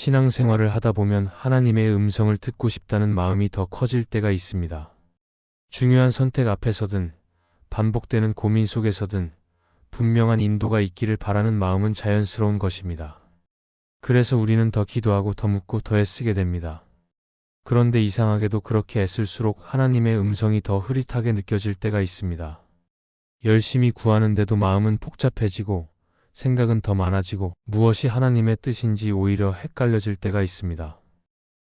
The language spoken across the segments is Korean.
신앙생활을 하다 보면 하나님의 음성을 듣고 싶다는 마음이 더 커질 때가 있습니다. 중요한 선택 앞에서든 반복되는 고민 속에서든 분명한 인도가 있기를 바라는 마음은 자연스러운 것입니다. 그래서 우리는 더 기도하고 더 묻고 더 애쓰게 됩니다. 그런데 이상하게도 그렇게 애쓸수록 하나님의 음성이 더 흐릿하게 느껴질 때가 있습니다. 열심히 구하는데도 마음은 복잡해지고 생각은 더 많아지고 무엇이 하나님의 뜻인지 오히려 헷갈려질 때가 있습니다.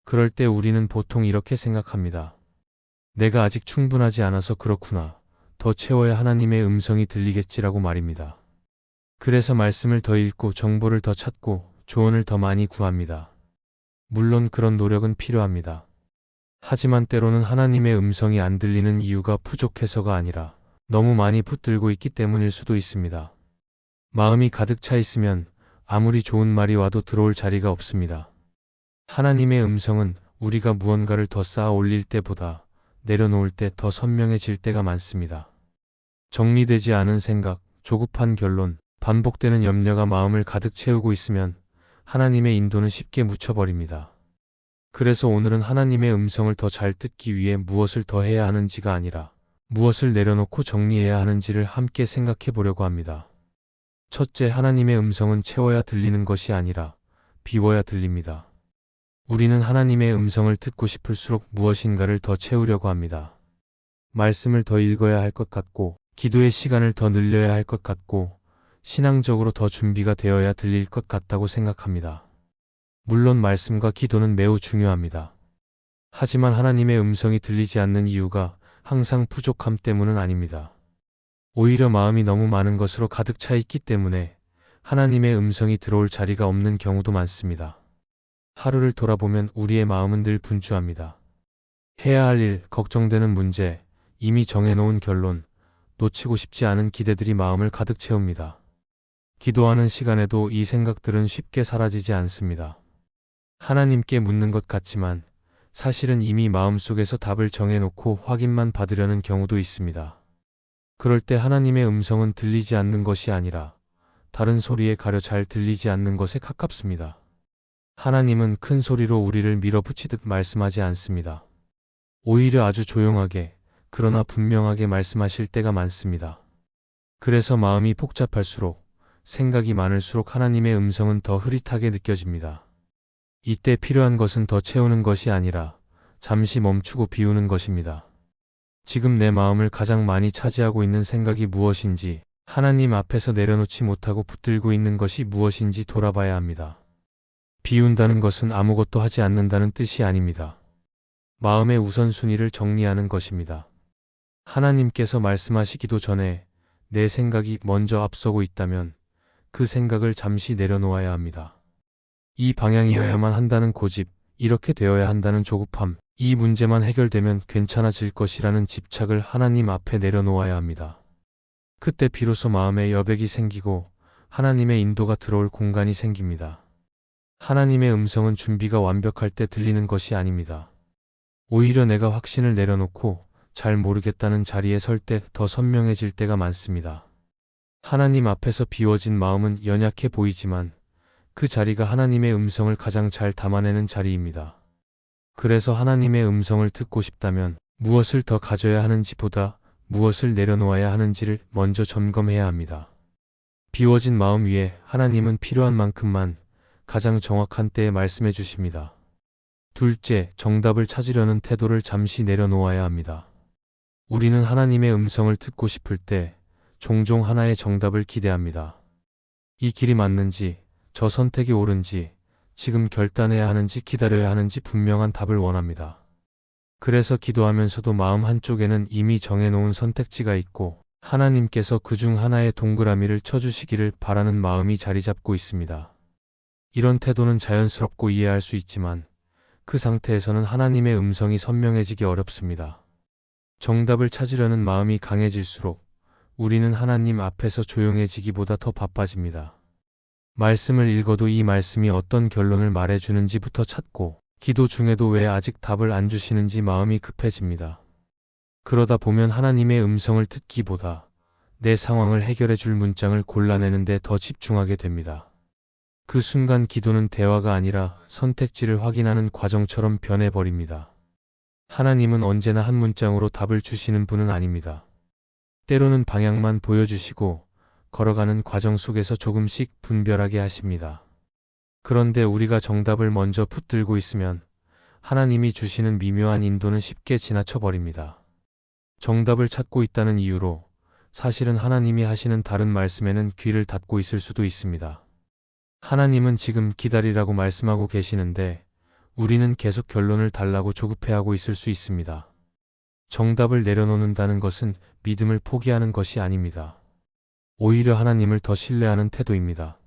그럴 때 우리는 보통 이렇게 생각합니다. 내가 아직 충분하지 않아서 그렇구나. 더 채워야 하나님의 음성이 들리겠지라고 말입니다. 그래서 말씀을 더 읽고 정보를 더 찾고 조언을 더 많이 구합니다. 물론 그런 노력은 필요합니다. 하지만 때로는 하나님의 음성이 안 들리는 이유가 부족해서가 아니라 너무 많이 붙들고 있기 때문일 수도 있습니다. 마음이 가득 차 있으면 아무리 좋은 말이 와도 들어올 자리가 없습니다. 하나님의 음성은 우리가 무언가를 더 쌓아 올릴 때보다 내려놓을 때 더 선명해질 때가 많습니다. 정리되지 않은 생각, 조급한 결론, 반복되는 염려가 마음을 가득 채우고 있으면 하나님의 인도는 쉽게 묻혀버립니다. 그래서 오늘은 하나님의 음성을 더 잘 듣기 위해 무엇을 더 해야 하는지가 아니라 무엇을 내려놓고 정리해야 하는지를 함께 생각해 보려고 합니다. 첫째, 하나님의 음성은 채워야 들리는 것이 아니라 비워야 들립니다. 우리는 하나님의 음성을 듣고 싶을수록 무엇인가를 더 채우려고 합니다. 말씀을 더 읽어야 할 것 같고, 기도의 시간을 더 늘려야 할 것 같고, 신앙적으로 더 준비가 되어야 들릴 것 같다고 생각합니다. 물론 말씀과 기도는 매우 중요합니다. 하지만 하나님의 음성이 들리지 않는 이유가 항상 부족함 때문은 아닙니다. 오히려 마음이 너무 많은 것으로 가득 차 있기 때문에 하나님의 음성이 들어올 자리가 없는 경우도 많습니다. 하루를 돌아보면 우리의 마음은 늘 분주합니다. 해야 할 일, 걱정되는 문제, 이미 정해놓은 결론, 놓치고 싶지 않은 기대들이 마음을 가득 채웁니다. 기도하는 시간에도 이 생각들은 쉽게 사라지지 않습니다. 하나님께 묻는 것 같지만 사실은 이미 마음속에서 답을 정해놓고 확인만 받으려는 경우도 있습니다. 그럴 때 하나님의 음성은 들리지 않는 것이 아니라 다른 소리에 가려 잘 들리지 않는 것에 가깝습니다. 하나님은 큰 소리로 우리를 밀어붙이듯 말씀하지 않습니다. 오히려 아주 조용하게, 그러나 분명하게 말씀하실 때가 많습니다. 그래서 마음이 복잡할수록, 생각이 많을수록 하나님의 음성은 더 흐릿하게 느껴집니다. 이때 필요한 것은 더 채우는 것이 아니라 잠시 멈추고 비우는 것입니다. 지금 내 마음을 가장 많이 차지하고 있는 생각이 무엇인지, 하나님 앞에서 내려놓지 못하고 붙들고 있는 것이 무엇인지 돌아봐야 합니다. 비운다는 것은 아무것도 하지 않는다는 뜻이 아닙니다. 마음의 우선순위를 정리하는 것입니다. 하나님께서 말씀하시기도 전에 내 생각이 먼저 앞서고 있다면 그 생각을 잠시 내려놓아야 합니다. 이 방향이어야만 한다는 고집, 이렇게 되어야 한다는 조급함, 이 문제만 해결되면 괜찮아질 것이라는 집착을 하나님 앞에 내려놓아야 합니다. 그때 비로소 마음에 여백이 생기고 하나님의 인도가 들어올 공간이 생깁니다. 하나님의 음성은 준비가 완벽할 때 들리는 것이 아닙니다. 오히려 내가 확신을 내려놓고 잘 모르겠다는 자리에 설 때 더 선명해질 때가 많습니다. 하나님 앞에서 비워진 마음은 연약해 보이지만 그 자리가 하나님의 음성을 가장 잘 담아내는 자리입니다. 그래서 하나님의 음성을 듣고 싶다면 무엇을 더 가져야 하는지보다 무엇을 내려놓아야 하는지를 먼저 점검해야 합니다. 비워진 마음 위에 하나님은 필요한 만큼만 가장 정확한 때에 말씀해 주십니다. 둘째, 정답을 찾으려는 태도를 잠시 내려놓아야 합니다. 우리는 하나님의 음성을 듣고 싶을 때 종종 하나의 정답을 기대합니다. 이 길이 맞는지, 저 선택이 옳은지, 지금 결단해야 하는지 기다려야 하는지 분명한 답을 원합니다. 그래서 기도하면서도 마음 한쪽에는 이미 정해놓은 선택지가 있고 하나님께서 그중 하나의 동그라미를 쳐주시기를 바라는 마음이 자리 잡고 있습니다. 이런 태도는 자연스럽고 이해할 수 있지만 그 상태에서는 하나님의 음성이 선명해지기 어렵습니다. 정답을 찾으려는 마음이 강해질수록 우리는 하나님 앞에서 조용해지기보다 더 바빠집니다. 말씀을 읽어도 이 말씀이 어떤 결론을 말해주는지부터 찾고 기도 중에도 왜 아직 답을 안 주시는지 마음이 급해집니다. 그러다 보면 하나님의 음성을 듣기보다 내 상황을 해결해 줄 문장을 골라내는 데 더 집중하게 됩니다. 그 순간 기도는 대화가 아니라 선택지를 확인하는 과정처럼 변해버립니다. 하나님은 언제나 한 문장으로 답을 주시는 분은 아닙니다. 때로는 방향만 보여주시고 걸어가는 과정 속에서 조금씩 분별하게 하십니다. 그런데 우리가 정답을 먼저 붙들고 있으면 하나님이 주시는 미묘한 인도는 쉽게 지나쳐버립니다. 정답을 찾고 있다는 이유로 사실은 하나님이 하시는 다른 말씀에는 귀를 닫고 있을 수도 있습니다. 하나님은 지금 기다리라고 말씀하고 계시는데 우리는 계속 결론을 달라고 조급해하고 있을 수 있습니다. 정답을 내려놓는다는 것은 믿음을 포기하는 것이 아닙니다. 오히려 하나님을 더 신뢰하는 태도입니다.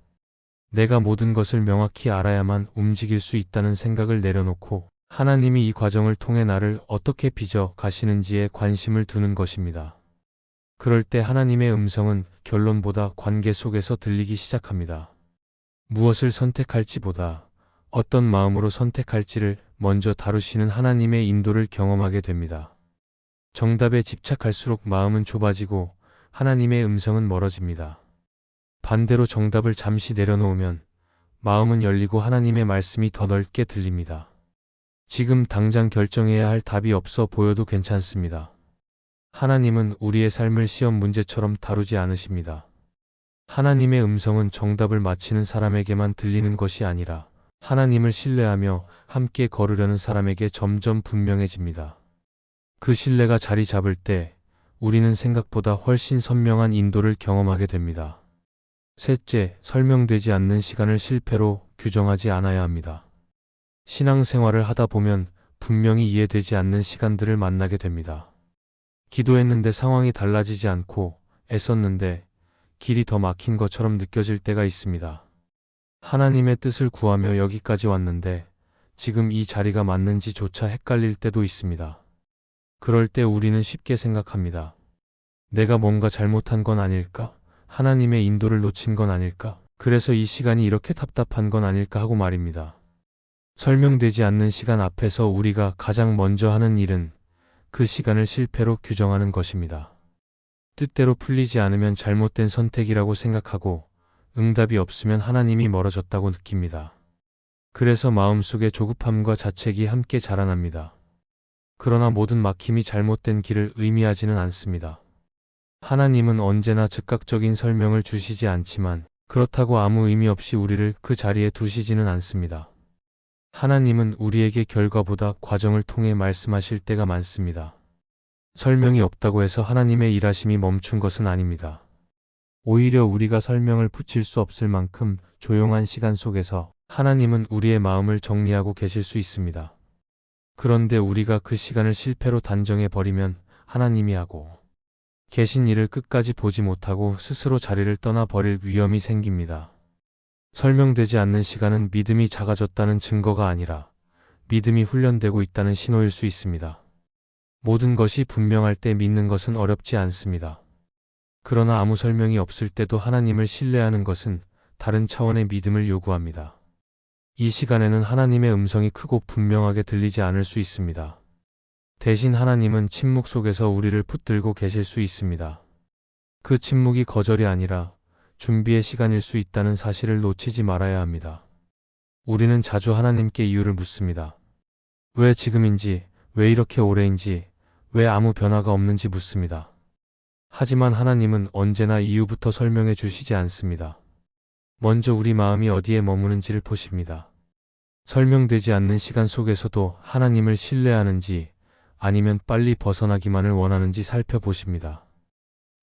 내가 모든 것을 명확히 알아야만 움직일 수 있다는 생각을 내려놓고 하나님이 이 과정을 통해 나를 어떻게 빚어 가시는지에 관심을 두는 것입니다. 그럴 때 하나님의 음성은 결론보다 관계 속에서 들리기 시작합니다. 무엇을 선택할지보다 어떤 마음으로 선택할지를 먼저 다루시는 하나님의 인도를 경험하게 됩니다. 정답에 집착할수록 마음은 좁아지고 하나님의 음성은 멀어집니다. 반대로 정답을 잠시 내려놓으면 마음은 열리고 하나님의 말씀이 더 넓게 들립니다. 지금 당장 결정해야 할 답이 없어 보여도 괜찮습니다. 하나님은 우리의 삶을 시험 문제처럼 다루지 않으십니다. 하나님의 음성은 정답을 맞히는 사람에게만 들리는 것이 아니라 하나님을 신뢰하며 함께 걸으려는 사람에게 점점 분명해집니다. 그 신뢰가 자리 잡을 때 우리는 생각보다 훨씬 선명한 인도를 경험하게 됩니다. 셋째, 설명되지 않는 시간을 실패로 규정하지 않아야 합니다. 신앙생활을 하다 보면 분명히 이해되지 않는 시간들을 만나게 됩니다. 기도했는데 상황이 달라지지 않고 애썼는데 길이 더 막힌 것처럼 느껴질 때가 있습니다. 하나님의 뜻을 구하며 여기까지 왔는데 지금 이 자리가 맞는지조차 헷갈릴 때도 있습니다. 그럴 때 우리는 쉽게 생각합니다. 내가 뭔가 잘못한 건 아닐까? 하나님의 인도를 놓친 건 아닐까? 그래서 이 시간이 이렇게 답답한 건 아닐까 하고 말입니다. 설명되지 않는 시간 앞에서 우리가 가장 먼저 하는 일은 그 시간을 실패로 규정하는 것입니다. 뜻대로 풀리지 않으면 잘못된 선택이라고 생각하고 응답이 없으면 하나님이 멀어졌다고 느낍니다. 그래서 마음속에 조급함과 자책이 함께 자라납니다. 그러나 모든 막힘이 잘못된 길을 의미하지는 않습니다. 하나님은 언제나 즉각적인 설명을 주시지 않지만 그렇다고 아무 의미 없이 우리를 그 자리에 두시지는 않습니다. 하나님은 우리에게 결과보다 과정을 통해 말씀하실 때가 많습니다. 설명이 없다고 해서 하나님의 일하심이 멈춘 것은 아닙니다. 오히려 우리가 설명을 붙일 수 없을 만큼 조용한 시간 속에서 하나님은 우리의 마음을 정리하고 계실 수 있습니다. 그런데 우리가 그 시간을 실패로 단정해버리면 하나님이 하고 계신 일을 끝까지 보지 못하고 스스로 자리를 떠나버릴 위험이 생깁니다. 설명되지 않는 시간은 믿음이 작아졌다는 증거가 아니라 믿음이 훈련되고 있다는 신호일 수 있습니다. 모든 것이 분명할 때 믿는 것은 어렵지 않습니다. 그러나 아무 설명이 없을 때도 하나님을 신뢰하는 것은 다른 차원의 믿음을 요구합니다. 이 시간에는 하나님의 음성이 크고 분명하게 들리지 않을 수 있습니다. 대신 하나님은 침묵 속에서 우리를 붙들고 계실 수 있습니다. 그 침묵이 거절이 아니라 준비의 시간일 수 있다는 사실을 놓치지 말아야 합니다. 우리는 자주 하나님께 이유를 묻습니다. 왜 지금인지, 왜 이렇게 오래인지, 왜 아무 변화가 없는지 묻습니다. 하지만 하나님은 언제나 이유부터 설명해 주시지 않습니다. 먼저 우리 마음이 어디에 머무는지를 보십니다. 설명되지 않는 시간 속에서도 하나님을 신뢰하는지 아니면 빨리 벗어나기만을 원하는지 살펴보십니다.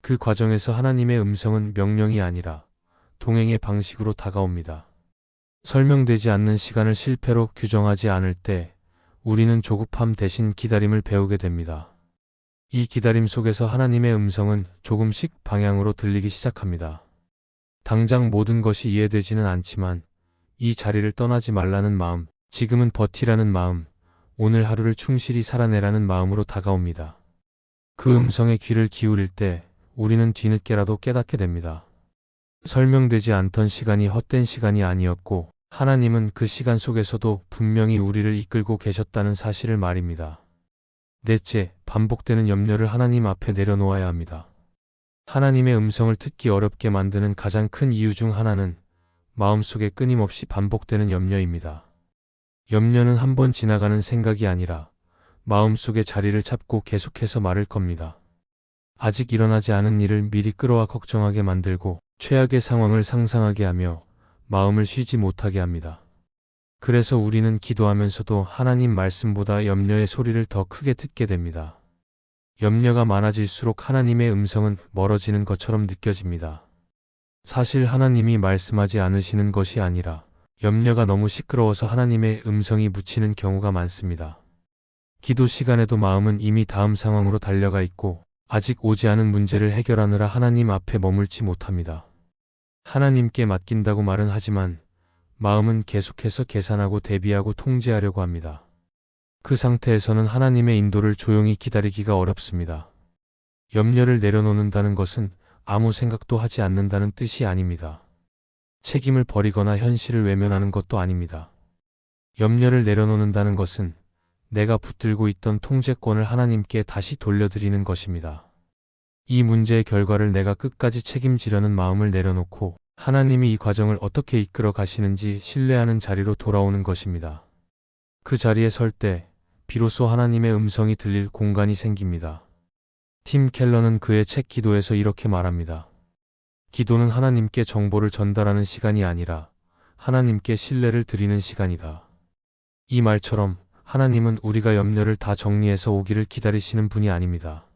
그 과정에서 하나님의 음성은 명령이 아니라 동행의 방식으로 다가옵니다. 설명되지 않는 시간을 실패로 규정하지 않을 때 우리는 조급함 대신 기다림을 배우게 됩니다. 이 기다림 속에서 하나님의 음성은 조금씩 방향으로 들리기 시작합니다. 당장 모든 것이 이해되지는 않지만 이 자리를 떠나지 말라는 마음, 지금은 버티라는 마음, 오늘 하루를 충실히 살아내라는 마음으로 다가옵니다. 그 음성에 귀를 기울일 때 우리는 뒤늦게라도 깨닫게 됩니다. 설명되지 않던 시간이 헛된 시간이 아니었고 하나님은 그 시간 속에서도 분명히 우리를 이끌고 계셨다는 사실을 말입니다. 넷째, 반복되는 염려를 하나님 앞에 내려놓아야 합니다. 하나님의 음성을 듣기 어렵게 만드는 가장 큰 이유 중 하나는 마음속에 끊임없이 반복되는 염려입니다. 염려는 한 번 지나가는 생각이 아니라 마음속에 자리를 잡고 계속해서 말을 겁니다. 아직 일어나지 않은 일을 미리 끌어와 걱정하게 만들고 최악의 상황을 상상하게 하며 마음을 쉬지 못하게 합니다. 그래서 우리는 기도하면서도 하나님 말씀보다 염려의 소리를 더 크게 듣게 됩니다. 염려가 많아질수록 하나님의 음성은 멀어지는 것처럼 느껴집니다. 사실 하나님이 말씀하지 않으시는 것이 아니라 염려가 너무 시끄러워서 하나님의 음성이 묻히는 경우가 많습니다. 기도 시간에도 마음은 이미 다음 상황으로 달려가 있고 아직 오지 않은 문제를 해결하느라 하나님 앞에 머물지 못합니다. 하나님께 맡긴다고 말은 하지만 마음은 계속해서 계산하고 대비하고 통제하려고 합니다. 그 상태에서는 하나님의 인도를 조용히 기다리기가 어렵습니다. 염려를 내려놓는다는 것은 아무 생각도 하지 않는다는 뜻이 아닙니다. 책임을 버리거나 현실을 외면하는 것도 아닙니다. 염려를 내려놓는다는 것은 내가 붙들고 있던 통제권을 하나님께 다시 돌려드리는 것입니다. 이 문제의 결과를 내가 끝까지 책임지려는 마음을 내려놓고 하나님이 이 과정을 어떻게 이끌어 가시는지 신뢰하는 자리로 돌아오는 것입니다. 그 자리에 설 때 비로소 하나님의 음성이 들릴 공간이 생깁니다. 팀 켈러는 그의 책 기도에서 이렇게 말합니다. 기도는 하나님께 정보를 전달하는 시간이 아니라 하나님께 신뢰를 드리는 시간이다. 이 말처럼 하나님은 우리가 염려를 다 정리해서 오기를 기다리시는 분이 아닙니다.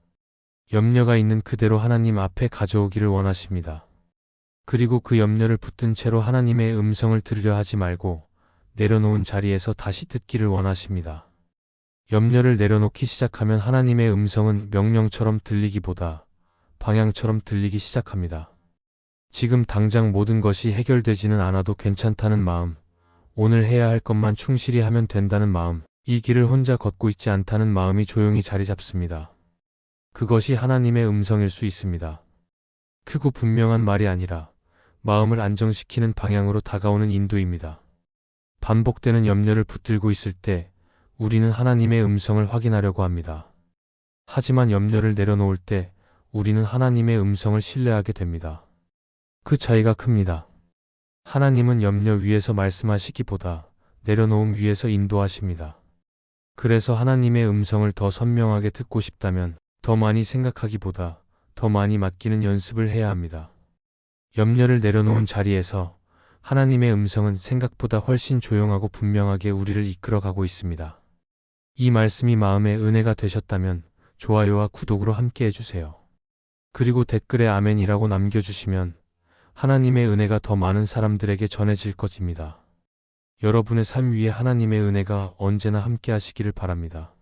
염려가 있는 그대로 하나님 앞에 가져오기를 원하십니다. 그리고 그 염려를 붙든 채로 하나님의 음성을 들으려 하지 말고 내려놓은 자리에서 다시 듣기를 원하십니다. 염려를 내려놓기 시작하면 하나님의 음성은 명령처럼 들리기보다 방향처럼 들리기 시작합니다. 지금 당장 모든 것이 해결되지는 않아도 괜찮다는 마음, 오늘 해야 할 것만 충실히 하면 된다는 마음, 이 길을 혼자 걷고 있지 않다는 마음이 조용히 자리 잡습니다. 그것이 하나님의 음성일 수 있습니다. 크고 분명한 말이 아니라 마음을 안정시키는 방향으로 다가오는 인도입니다. 반복되는 염려를 붙들고 있을 때 우리는 하나님의 음성을 확인하려고 합니다. 하지만 염려를 내려놓을 때 우리는 하나님의 음성을 신뢰하게 됩니다. 그 차이가 큽니다. 하나님은 염려 위에서 말씀하시기보다 내려놓음 위에서 인도하십니다. 그래서 하나님의 음성을 더 선명하게 듣고 싶다면 더 많이 생각하기보다 더 많이 맡기는 연습을 해야 합니다. 염려를 내려놓은 자리에서 하나님의 음성은 생각보다 훨씬 조용하고 분명하게 우리를 이끌어가고 있습니다. 이 말씀이 마음의 은혜가 되셨다면 좋아요와 구독으로 함께 해주세요. 그리고 댓글에 아멘이라고 남겨주시면 하나님의 은혜가 더 많은 사람들에게 전해질 것입니다. 여러분의 삶 위에 하나님의 은혜가 언제나 함께 하시기를 바랍니다.